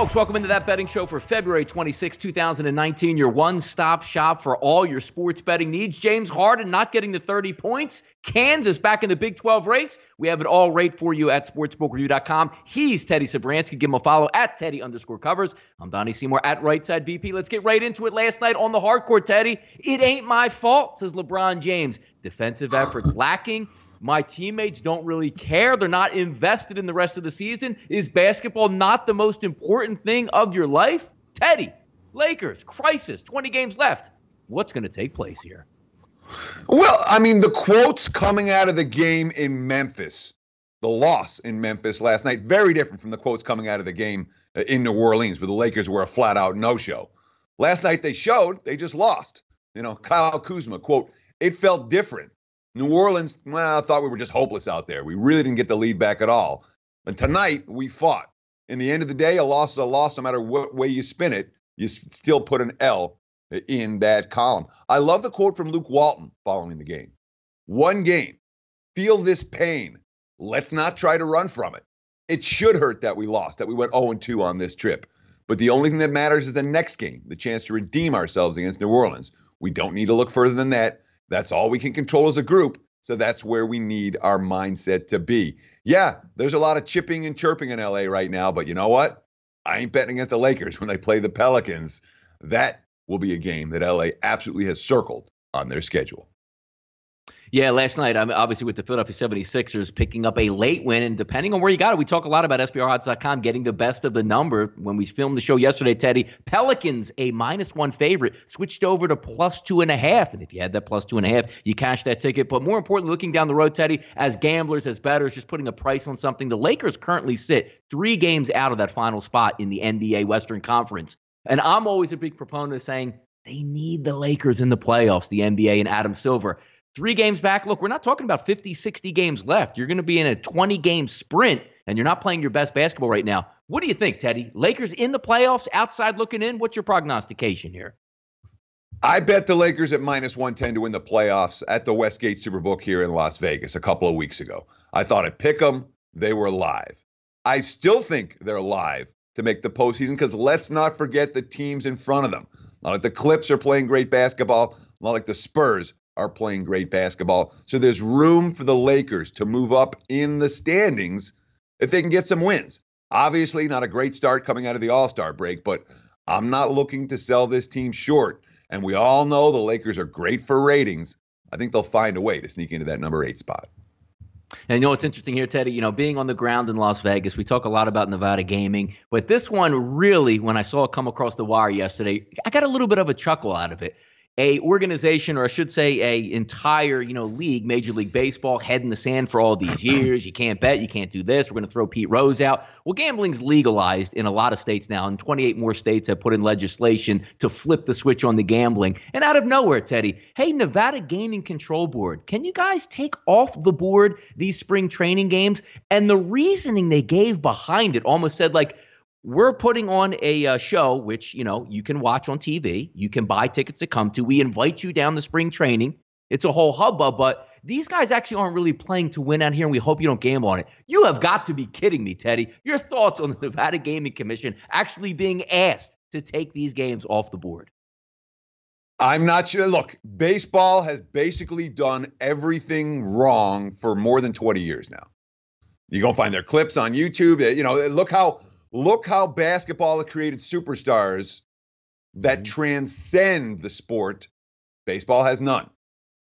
Folks, welcome into That Betting Show for February 26, 2019, your one-stop shop for all your sports betting needs. James Harden not getting to 30 points. Kansas back in the Big 12 race. We have it all right for you at sportsbookreview.com. He's Teddy Sabransky. Give him a follow at Teddy_covers. I'm Donnie Seymour at Rightside VP. Let's get right into it. Last night on the hardcore, Teddy. It ain't my fault, says LeBron James. Defensive efforts lacking. My teammates don't really care. They're not invested in the rest of the season. Is basketball not the most important thing of your life? Teddy, Lakers, crisis, 20 games left. What's going to take place here? Well, I mean, the quotes coming out of the game in Memphis, the loss in Memphis last night, very different from the quotes coming out of the game in New Orleans, where the Lakers were a flat-out no-show. Last night they showed, they just lost. You know, Kyle Kuzma, quote, "It felt different. New Orleans, well, I thought we were just hopeless out there. We really didn't get the lead back at all. And tonight, we fought. In the end of the day, a loss is a loss. No matter what way you spin it, you still put an L in that column." I love the quote from Luke Walton following the game. "One game. Feel this pain. Let's not try to run from it. It should hurt that we lost, that we went 0-2 on this trip. But the only thing that matters is the next game, the chance to redeem ourselves against New Orleans. We don't need to look further than that. That's all we can control as a group, so that's where we need our mindset to be." Yeah, there's a lot of chipping and chirping in LA right now, but you know what? I ain't betting against the Lakers when they play the Pelicans. That will be a game that LA absolutely has circled on their schedule. Yeah, last night, obviously with the Philadelphia 76ers picking up a late win, and depending on where you got it, we talk a lot about SBRodds.com getting the best of the number. When we filmed the show yesterday, Teddy, Pelicans, a -1 favorite, switched over to +2.5, and if you had that +2.5, you cashed that ticket. But more importantly, looking down the road, Teddy, as gamblers, as bettors, just putting a price on something, the Lakers currently sit 3 games out of that final spot in the NBA Western Conference. And I'm always a big proponent of saying they need the Lakers in the playoffs, the NBA and Adam Silver. 3 games back. Look, we're not talking about 50, 60 games left. You're going to be in a 20-game sprint, and you're not playing your best basketball right now. What do you think, Teddy? Lakers in the playoffs, outside looking in? What's your prognostication here? I bet the Lakers at -110 to win the playoffs at the Westgate Superbook here in Las Vegas a couple of weeks ago. I thought I'd pick them. They were live. I still think they're live to make the postseason because let's not forget the teams in front of them. Not like the Clips are playing great basketball, not like the Spurs are playing great basketball. So there's room for the Lakers to move up in the standings if they can get some wins. Obviously, not a great start coming out of the All-Star break, but I'm not looking to sell this team short. And we all know the Lakers are great for ratings. I think they'll find a way to sneak into that number 8 spot. And you know what's interesting here, Teddy? You know, being on the ground in Las Vegas, we talk a lot about Nevada gaming, but this one really, when I saw it come across the wire yesterday, I got a little bit of a chuckle out of it. A organization, or I should say a entire, league, Major League Baseball, head in the sand for all these years. You can't bet. You can't do this. We're going to throw Pete Rose out. Well, gambling's legalized in a lot of states now, and 28 more states have put in legislation to flip the switch on the gambling. And out of nowhere, Teddy, hey, Nevada Gaming Control Board, can you guys take off the board these spring training games? And the reasoning they gave behind it almost said like, we're putting on a show, which, you can watch on TV. You can buy tickets to come to. We invite you down to spring training. It's a whole hubbub, but these guys actually aren't really playing to win out here, and we hope you don't gamble on it. You have got to be kidding me, Teddy. Your thoughts on the Nevada Gaming Commission actually being asked to take these games off the board? I'm not sure. Look, baseball has basically done everything wrong for more than 20 years now. You're going to find their clips on YouTube. Look how basketball has created superstars that transcend the sport. Baseball has none.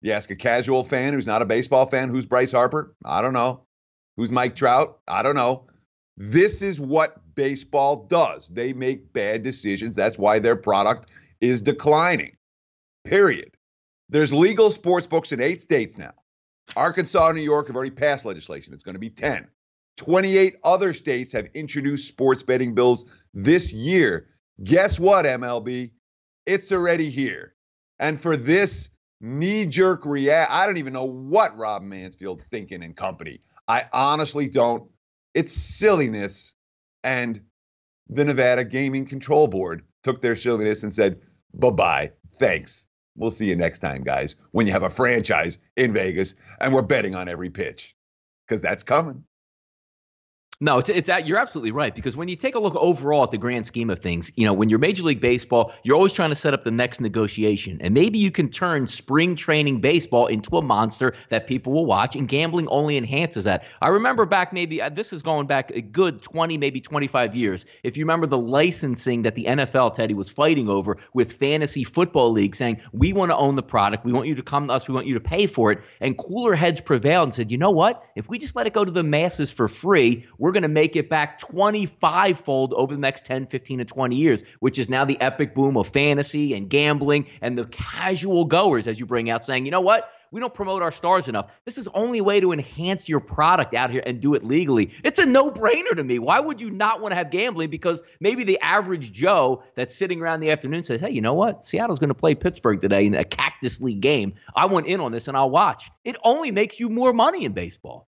You ask a casual fan who's not a baseball fan, who's Bryce Harper? I don't know. Who's Mike Trout? I don't know. This is what baseball does. They make bad decisions. That's why their product is declining. Period. There's legal sports books in 8 states now. Arkansas and New York have already passed legislation. It's going to be 10. 28 other states have introduced sports betting bills this year. Guess what, MLB? It's already here. And for this knee-jerk react, I don't even know what Rob Mansfield's thinking and company. I honestly don't. It's silliness. And the Nevada Gaming Control Board took their silliness and said, bye-bye, thanks. We'll see you next time, guys, when you have a franchise in Vegas and we're betting on every pitch. Because that's coming. No, you're absolutely right, because when you take a look overall at the grand scheme of things, when you're Major League Baseball, you're always trying to set up the next negotiation. And maybe you can turn spring training baseball into a monster that people will watch, and gambling only enhances that. I remember back this is going back a good 20, maybe 25 years. If you remember the licensing that the NFL, Teddy, was fighting over with fantasy football league, saying, we want to own the product. We want you to come to us. We want you to pay for it. And cooler heads prevailed and said, you know what? If we just let it go to the masses for free, we're going to make it back 25-fold over the next 10, 15, and 20 years, which is now the epic boom of fantasy and gambling and the casual goers, as you bring out, saying, you know what? We don't promote our stars enough. This is only a way to enhance your product out here and do it legally. It's a no-brainer to me. Why would you not want to have gambling? Because maybe the average Joe that's sitting around the afternoon says, hey, you know what? Seattle's going to play Pittsburgh today in a Cactus League game. I want in on this and I'll watch. It only makes you more money in baseball.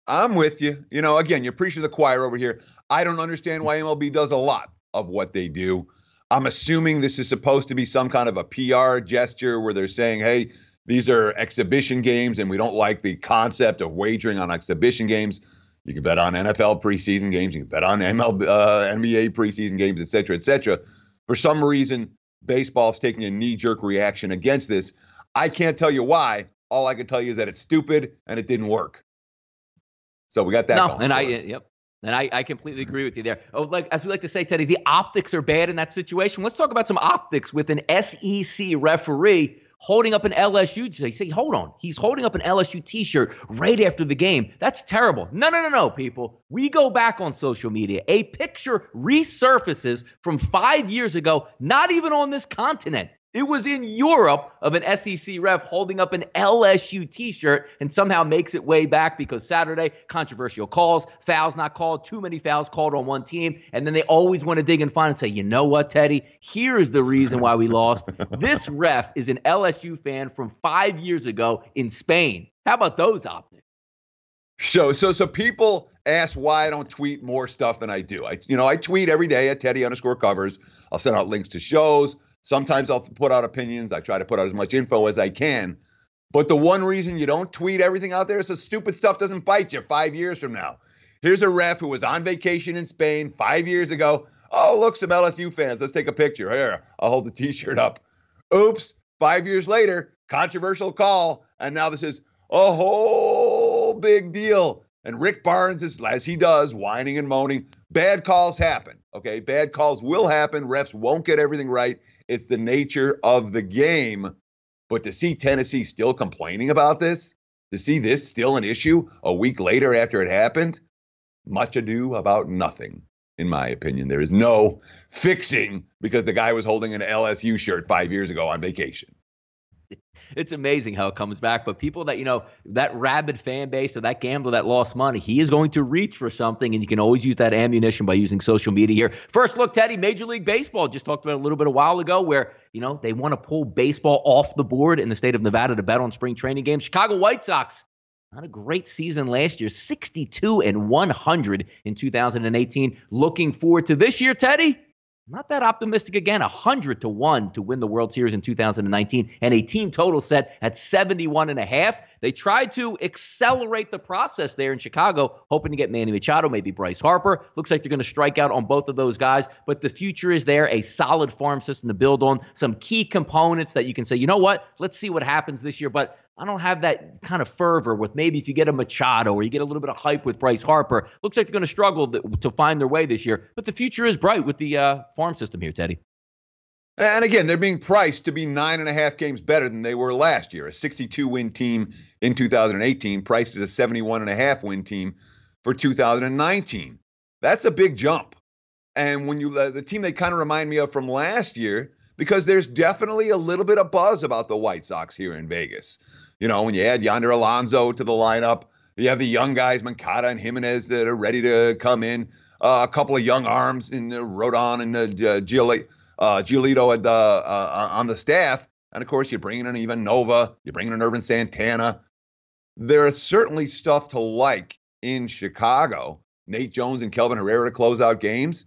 I'm with you. Again, you're preaching to the choir over here. I don't understand why MLB does a lot of what they do. I'm assuming this is supposed to be some kind of a PR gesture where they're saying, hey, these are exhibition games and we don't like the concept of wagering on exhibition games. You can bet on NFL preseason games. You can bet on NBA preseason games, et cetera, et cetera. For some reason, baseball's taking a knee-jerk reaction against this. I can't tell you why. All I can tell you is that it's stupid and it didn't work. So we got that. No, and I completely agree with you there. Oh, as we like to say, Teddy, the optics are bad in that situation. Let's talk about some optics with an SEC referee holding up an LSU. They say, hold on. He's holding up an LSU T-shirt right after the game. That's terrible. No, people. We go back on social media. A picture resurfaces from 5 years ago, not even on this continent. It was in Europe of an SEC ref holding up an LSU T-shirt and somehow makes it way back because Saturday, controversial calls, fouls not called, too many fouls called on one team. And then they always want to dig and find and say, you know what, Teddy? Here's the reason why we lost. This ref is an LSU fan from 5 years ago in Spain. How about those optics? So people ask why I don't tweet more stuff than I do. I tweet every day at Teddy_covers. I'll send out links to shows. Sometimes I'll put out opinions. I try to put out as much info as I can. But the one reason you don't tweet everything out there is the stupid stuff doesn't bite you 5 years from now. Here's a ref who was on vacation in Spain 5 years ago. Oh, look, some LSU fans. Let's take a picture. Here, I'll hold the T-shirt up. Oops, 5 years later, controversial call. And now this is a whole big deal. And Rick Barnes is, as he does, whining and moaning. Bad calls happen, okay? Bad calls will happen. Refs won't get everything right. It's the nature of the game. But to see Tennessee still complaining about this, to see this still an issue a week later after it happened, much ado about nothing, in my opinion. There is no fixing because the guy was holding an LSU shirt 5 years ago on vacation. It's amazing how it comes back. But people that, that rabid fan base or that gambler that lost money, he is going to reach for something, and you can always use that ammunition by using social media here. First look, Teddy, Major League Baseball, just talked about a little bit a while ago where, they want to pull baseball off the board in the state of Nevada to bet on spring training games. Chicago White Sox, not a great season last year, 62-100 in 2018. Looking forward to this year, Teddy. Not that optimistic again, 100-1 to win the World Series in 2019, and a team total set at 71.5. They tried to accelerate the process there in Chicago, hoping to get Manny Machado, maybe Bryce Harper. Looks like they're going to strike out on both of those guys, but the future is there, a solid farm system to build on, some key components that you can say, you know what, let's see what happens this year, but I don't have that kind of fervor with maybe if you get a Machado or you get a little bit of hype with Bryce Harper. Looks like they're going to struggle to find their way this year, but the future is bright with the farm system here, Teddy. And again, they're being priced to be 9.5 games better than they were last year. A 62-win team in 2018, priced as a 71.5-win team for 2019. That's a big jump. And when the team they kind of remind me of from last year, because there's definitely a little bit of buzz about the White Sox here in Vegas. When you add Yonder Alonso to the lineup, you have the young guys, Moncada and Jimenez, that are ready to come in. A couple of young arms in Rodon and Giolito on the staff. And, of course, you're bringing in even Nova. You're bringing in Irvin Santana. There is certainly stuff to like in Chicago. Nate Jones and Kelvin Herrera to close out games.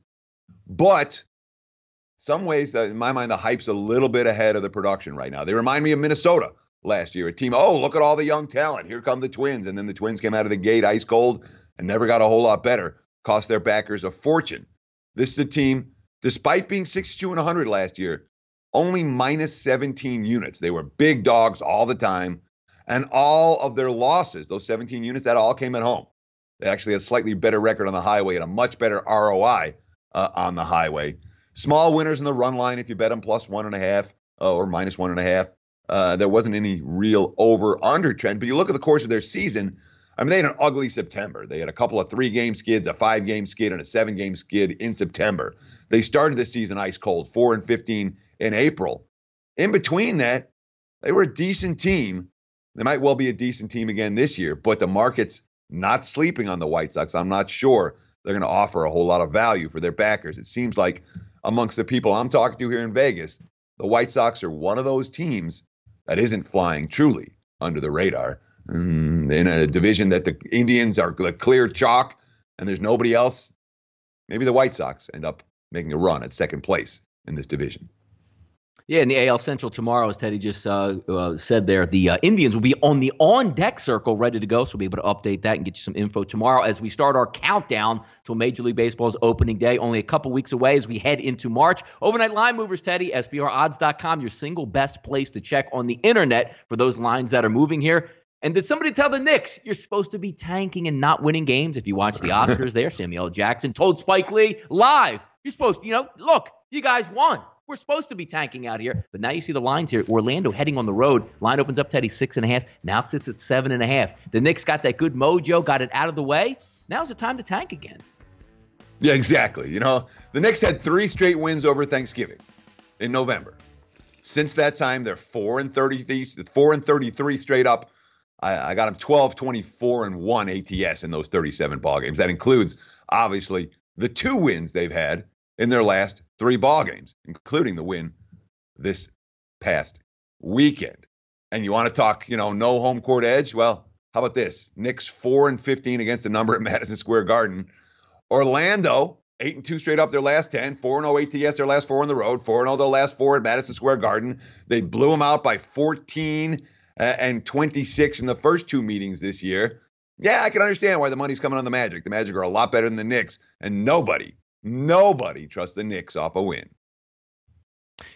But some ways, in my mind, the hype's a little bit ahead of the production right now. They remind me of Minnesota last year. A team, oh, look at all the young talent. Here come the Twins. And then the Twins came out of the gate ice cold. and never got a whole lot better, cost their backers a fortune. This is a team, despite being 62-100 last year, only minus 17 units. They were big dogs all the time, and all of their losses, those 17 units, that all came at home. They actually had a slightly better record on the highway and a much better ROI on the highway. Small winners in the run line if you bet them plus 1.5 or minus 1.5. There wasn't any real over-under trend, but you look at the course of their season, I mean, they had an ugly September. They had a couple of 3-game skids, a 5-game skid, and a 7-game skid in September. They started the season ice cold, 4-15 in April. In between that, they were a decent team. They might well be a decent team again this year, but the market's not sleeping on the White Sox. I'm not sure they're going to offer a whole lot of value for their backers. It seems like amongst the people I'm talking to here in Vegas, the White Sox are one of those teams that isn't flying truly under the radar. In a division that the Indians are the clear chalk and there's nobody else, maybe the White Sox end up making a run at second place in this division. Yeah, in the AL Central tomorrow, as Teddy just said there, the Indians will be on the on-deck circle ready to go, so we'll be able to update that and get you some info tomorrow as we start our countdown to Major League Baseball's opening day, only a couple weeks away as we head into March. Overnight line movers, Teddy, SBRodds.com, your single best place to check on the internet for those lines that are moving here. And did somebody tell the Knicks you're supposed to be tanking and not winning games? If you watch the Oscars there, Samuel L. Jackson told Spike Lee live, you're supposed to, look, you guys won. We're supposed to be tanking out here. But now you see the lines here. Orlando heading on the road. Line opens up, Teddy, 6.5. Now sits at 7.5. The Knicks got that good mojo, got it out of the way. Now's the time to tank again. Yeah, exactly. The Knicks had 3 straight wins over Thanksgiving in November. Since that time, they're 4-33 straight up. I got them 12-24-1 ATS in those 37 ball games. That includes, obviously, the 2 wins they've had in their last 3 ball games, including the win this past weekend. And you want to talk, no home court edge? Well, how about this? Knicks 4-15 against the number at Madison Square Garden. Orlando 8-2 straight up their last 10, 4-0 ATS their last 4 on the road, 4-0 their last 4 at Madison Square Garden. They blew them out by 14 and 26 in the first 2 meetings this year. Yeah, I can understand why the money's coming on the Magic. The Magic are a lot better than the Knicks, and nobody trusts the Knicks off a win.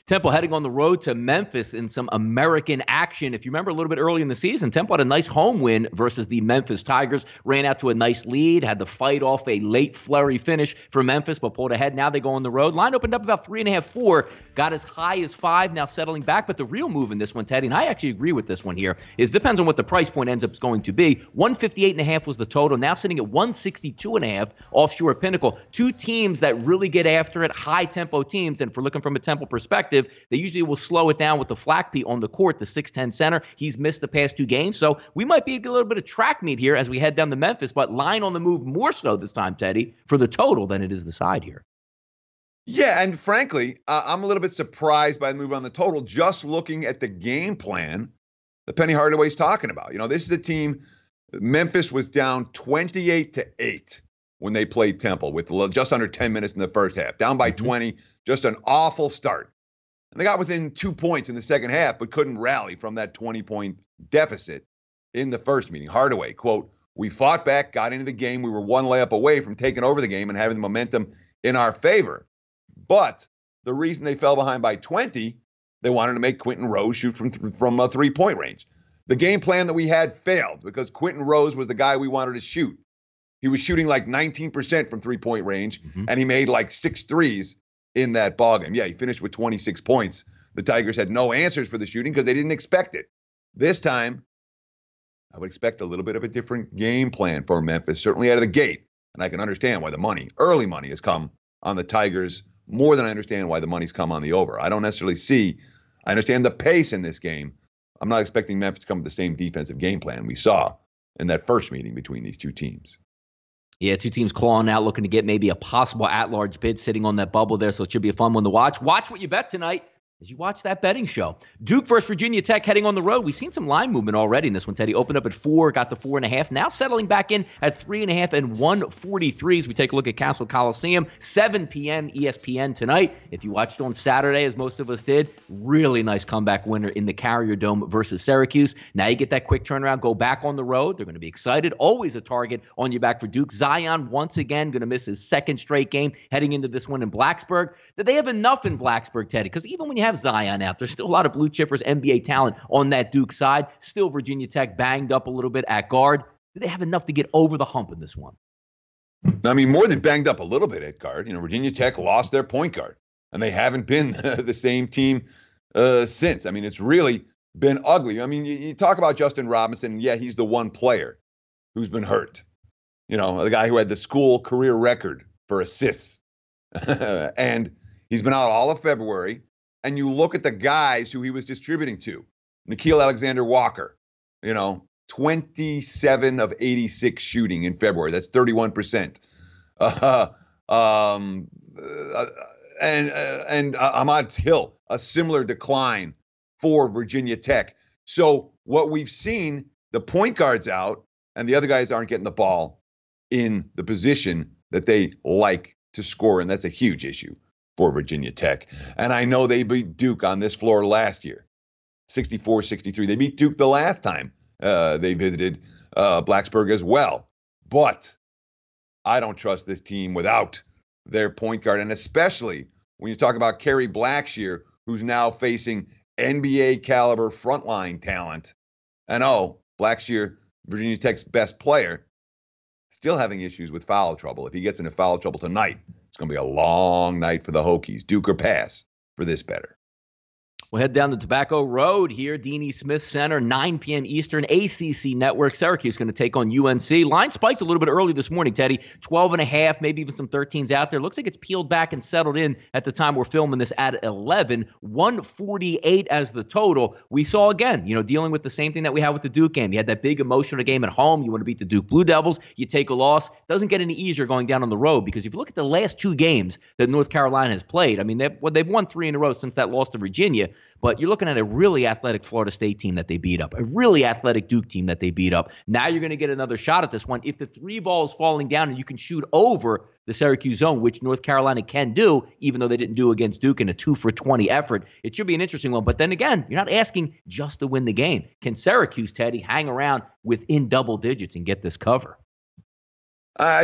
Temple heading on the road to Memphis in some American action. If you remember a little bit early in the season, Temple had a nice home win versus the Memphis Tigers, ran out to a nice lead, had to fight off a late flurry finish for Memphis, but pulled ahead. Now they go on the road. Line opened up about 3.5, 4, got as high as 5, now settling back. But the real move in this one, Teddy, and I actually agree with this one here, is depends on what the price point ends up going to be. 158.5 was the total, now sitting at 162.5 offshore at Pinnacle. 2 teams that really get after it, high-tempo teams, and if we're looking from a Temple perspective, they usually will slow it down with the Flackpete on the court, the 6'10 center. He's missed the past 2 games, so we might be a little bit of track meet here as we head down to Memphis, but line on the move more so this time, Teddy, for the total than it is the side here. Yeah, and frankly, I'm a little bit surprised by the move on the total, just looking at the game plan that Penny Hardaway's talking about. This is a team, Memphis was down 28-8 when they played Temple with just under 10 minutes in the first half, down by 20, just an awful start. And they got within 2 points in the second half, but couldn't rally from that 20-point deficit in the first meeting. Hardaway, quote, "We fought back, got into the game. We were 1 layup away from taking over the game and having the momentum in our favor. But the reason they fell behind by 20, they wanted to make Quentin Rose shoot from a 3-point range. The game plan that we had failed because Quentin Rose was the guy we wanted to shoot. He was shooting like 19% from 3-point range, and he made like 6 threes in that ballgame. Yeah, he finished with 26 points. The Tigers had no answers for the shooting because they didn't expect it. This time, I would expect a little bit of a different game plan for Memphis, certainly out of the gate. And I can understand why the early money has come on the Tigers more than I understand why the money's come on the over. I don't necessarily I understand the pace in this game. I'm not expecting Memphis to come with the same defensive game plan we saw in that first meeting between these 2 teams. Yeah, 2 teams clawing out, looking to get maybe a possible at-large bid sitting on that bubble there, so it should be a fun one to watch. Watch what you bet tonight. as you watch that betting show. Duke versus Virginia Tech heading on the road. We've seen some line movement already in this one, Teddy. Opened up at 4, got to 4.5. Now settling back in at 3.5 and 143 as we take a look at Castle Coliseum. 7 p.m. ESPN tonight. If you watched on Saturday, as most of us did, really nice comeback winner in the Carrier Dome versus Syracuse. Now you get that quick turnaround, go back on the road. They're going to be excited. Always a target on your back for Duke. Zion, once again, going to miss his second straight game heading into this one in Blacksburg. Did they have enough in Blacksburg, Teddy? Because even when you have Zion out, there's still a lot of blue chippers, NBA talent on that Duke side. Still Virginia Tech banged up a little bit at guard. Did they have enough to get over the hump in this one? I mean, more than banged up a little bit at guard. Virginia Tech lost their point guard, and they haven't been the same team since. I mean, it's really been ugly. I mean, you talk about Justin Robinson, and yeah, he's the one player who's been hurt. The guy who had the school career record for assists. And he's been out all of February. And you look at the guys who he was distributing to. Nickeil Alexander-Walker, 27 of 86 shooting in February. That's 31%. And Ahmad Hill, a similar decline for Virginia Tech. So what we've seen, the point guard's out, and the other guys aren't getting the ball in the position that they like to score, and that's a huge issue for Virginia Tech. And I know they beat Duke on this floor last year, 64-63. They beat Duke the last time they visited Blacksburg as well. But I don't trust this team without their point guard, and especially when you talk about Kerry Blackshear, who's now facing NBA caliber frontline talent. And Blackshear, Virginia Tech's best player, still having issues with foul trouble. If he gets into foul trouble tonight, it's going to be a long night for the Hokies. Duke or pass for this better. We'll head down the Tobacco Road here. Deanie Smith Center, 9 p.m. Eastern, ACC Network. Syracuse going to take on UNC. Line spiked a little bit early this morning, Teddy. 12.5, maybe even some 13s out there. Looks like it's peeled back and settled in at the time we're filming this at 11. 148 as the total. We saw again, dealing with the same thing that we had with the Duke game. You had that big emotional game at home. You want to beat the Duke Blue Devils. You take a loss. Doesn't get any easier going down on the road, because if you look at the last 2 games that North Carolina has played, I mean, they've won 3 in a row since that loss to Virginia. But you're looking at a really athletic Florida State team that they beat up, a really athletic Duke team that they beat up. Now you're going to get another shot at this one. If the 3 ball is falling down and you can shoot over the Syracuse zone, which North Carolina can do, even though they didn't do against Duke in a 2-for-20 effort, it should be an interesting one. But then again, you're not asking just to win the game. Can Syracuse, Teddy, hang around within double digits and get this cover?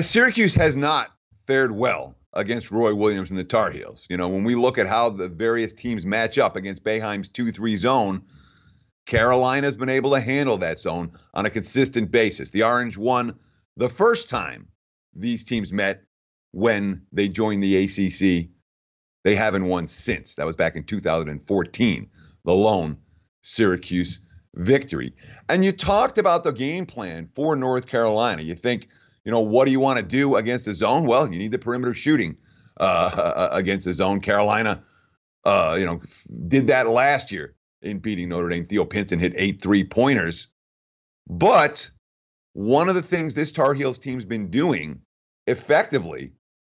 Syracuse has not fared well against Roy Williams and the Tar Heels. When we look at how the various teams match up against Boeheim's 2-3 zone, Carolina's been able to handle that zone on a consistent basis. The Orange won the first time these teams met when they joined the ACC. They haven't won since. That was back in 2014, the lone Syracuse victory. And you talked about the game plan for North Carolina. You think, what do you want to do against the zone? Well, you need the perimeter shooting against the zone. Carolina, did that last year in beating Notre Dame. Theo Pinson hit 8 3-pointers. But one of the things this Tar Heels team's been doing effectively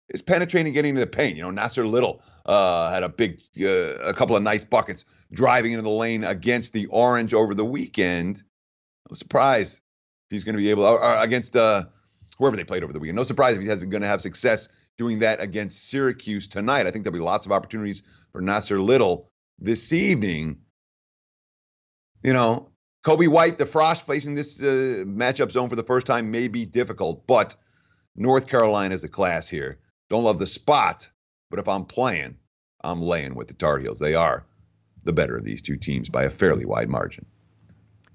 is penetrating, getting into the paint. Nasser Little had a couple of nice buckets driving into the lane against the Orange over the weekend. No surprise if he's going to be able to, against whoever they played over the weekend. No surprise if he isn't going to have success doing that against Syracuse tonight. I think there'll be lots of opportunities for Nasser Little this evening. Kobe White, the Frost facing this matchup zone for the first time may be difficult, but North Carolina's a class here. Don't love the spot, but if I'm playing, I'm laying with the Tar Heels. They are the better of these 2 teams by a fairly wide margin.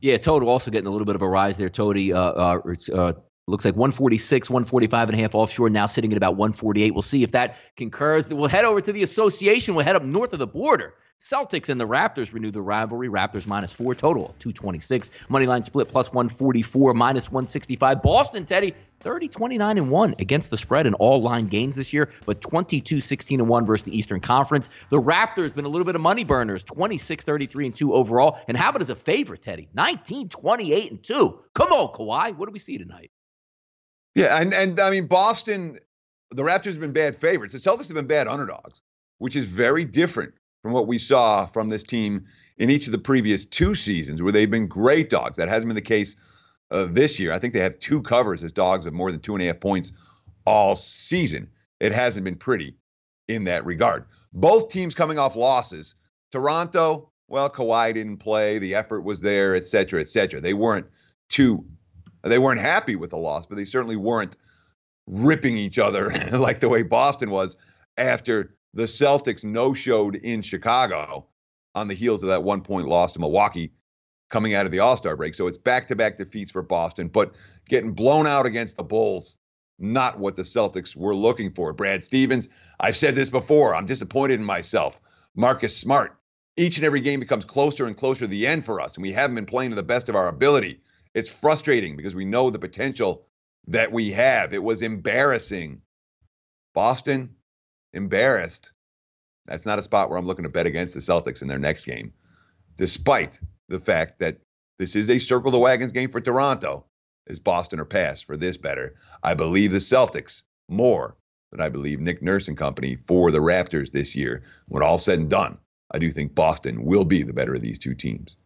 Yeah, total also getting a little bit of a rise there, Tody. Looks like 146, 145.5 offshore, now sitting at about 148. We'll see if that concurs. We'll head over to the association. We'll head up north of the border. Celtics and the Raptors renew the rivalry. Raptors -4, total 226. Moneyline split +144, -165. Boston, Teddy, 30-29-1 against the spread in all line gains this year, but 22-16-1 versus the Eastern Conference. The Raptors been a little bit of money burners, 26-33-2 overall. And how about as a favorite, Teddy? 19-28-2. Come on, Kawhi. What do we see tonight? Yeah, and I mean, Boston, the Raptors have been bad favorites. The Celtics have been bad underdogs, which is very different from what we saw from this team in each of the previous 2 seasons where they've been great dogs. That hasn't been the case this year. I think they have 2 covers as dogs of more than 2.5 points all season. It hasn't been pretty in that regard. Both teams coming off losses. Toronto, well, Kawhi didn't play. The effort was there, et cetera, et cetera. They weren't happy with the loss, but they certainly weren't ripping each other like the way Boston was after the Celtics no-showed in Chicago on the heels of that 1-point loss to Milwaukee coming out of the All-Star break. So it's back-to-back defeats for Boston, but getting blown out against the Bulls, not what the Celtics were looking for. Brad Stevens, I've said this before, I'm disappointed in myself. Marcus Smart, each and every game becomes closer and closer to the end for us, and we haven't been playing to the best of our ability. It's frustrating because we know the potential that we have. It was embarrassing. Boston, embarrassed. That's not a spot where I'm looking to bet against the Celtics in their next game, despite the fact that this is a circle the wagons game for Toronto. Is Boston or pass for this better? I believe the Celtics more than I believe Nick Nurse and company for the Raptors this year. When all said and done, I do think Boston will be the better of these 2 teams.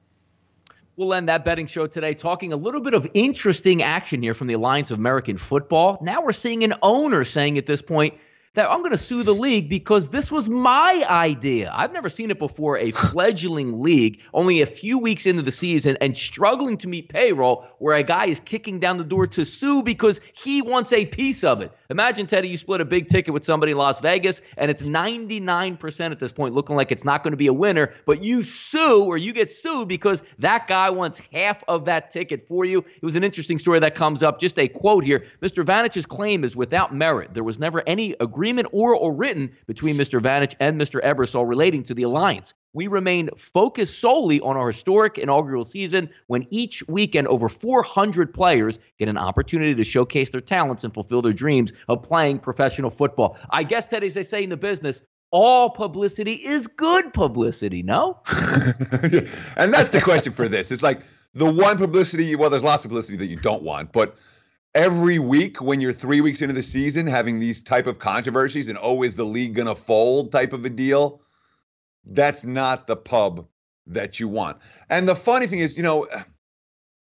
We'll end that betting show today talking a little bit of interesting action here from the Alliance of American Football. Now we're seeing an owner saying at this point that I'm going to sue the league because this was my idea. I've never seen it before, a fledgling league, only a few weeks into the season and struggling to meet payroll, where a guy is kicking down the door to sue because he wants a piece of it. Imagine, Teddy, you split a big ticket with somebody in Las Vegas, and it's 99% at this point looking like it's not going to be a winner, but you sue or you get sued because that guy wants half of that ticket for you. It was an interesting story that comes up. Just a quote here. Mr. Vanich's claim is without merit. There was never any agreement oral or written between Mr. Vanich and Mr. Ebersol relating to the alliance. We remain focused solely on our historic inaugural season when each weekend over 400 players get an opportunity to showcase their talents and fulfill their dreams of playing professional football. I guess, Teddy, as they say in the business, all publicity is good publicity, no? And that's the question for this. It's like the one publicity, well, there's lots of publicity that you don't want, but every week when you're 3 weeks into the season having these type of controversies and, oh, is the league going to fold type of a deal, that's not the pub that you want. And the funny thing is,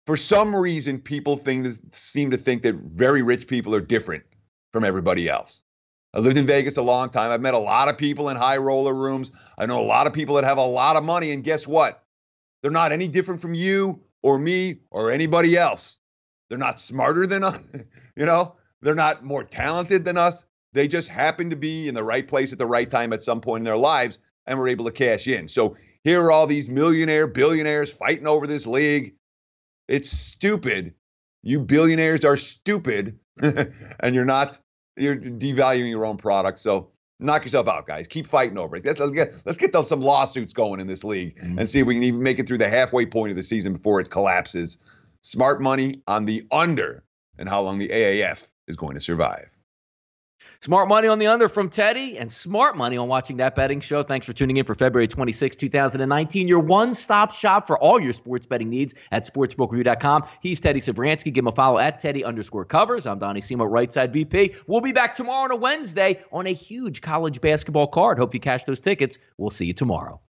for some reason, people seem to think that very rich people are different from everybody else. I lived in Vegas a long time. I've met a lot of people in high roller rooms. I know a lot of people that have a lot of money, and guess what? They're not any different from you or me or anybody else. They're not smarter than us, They're not more talented than us. They just happen to be in the right place at the right time at some point in their lives, and were able to cash in. So here are all these billionaires fighting over this league. It's stupid. You billionaires are stupid, and you're devaluing your own product. So knock yourself out, guys. Keep fighting over it. Let's get some lawsuits going in this league and see if we can even make it through the halfway point of the season before it collapses. Smart money on the under and how long the AAF is going to survive. Smart money on the under from Teddy, and smart money on watching that betting show. Thanks for tuning in for February 26, 2019. Your one-stop shop for all your sports betting needs at sportsbookreview.com. He's Teddy Savransky. Give him a follow at Teddy_covers. I'm Donnie Simo, right side VP. We'll be back tomorrow on a Wednesday on a huge college basketball card. Hope you cash those tickets. We'll see you tomorrow.